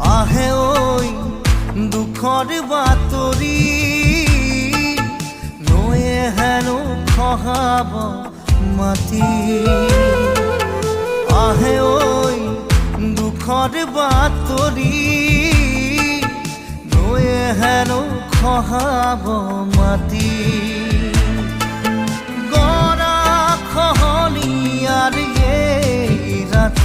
আহে ওই দুখৰ বাতৰি নয়ে হেন খহাব মাটি আহে ওই দুখৰ বাতৰি নয়ে হেন খহাব মাটি গৰা খহনীয়াৰ এই ৰাতি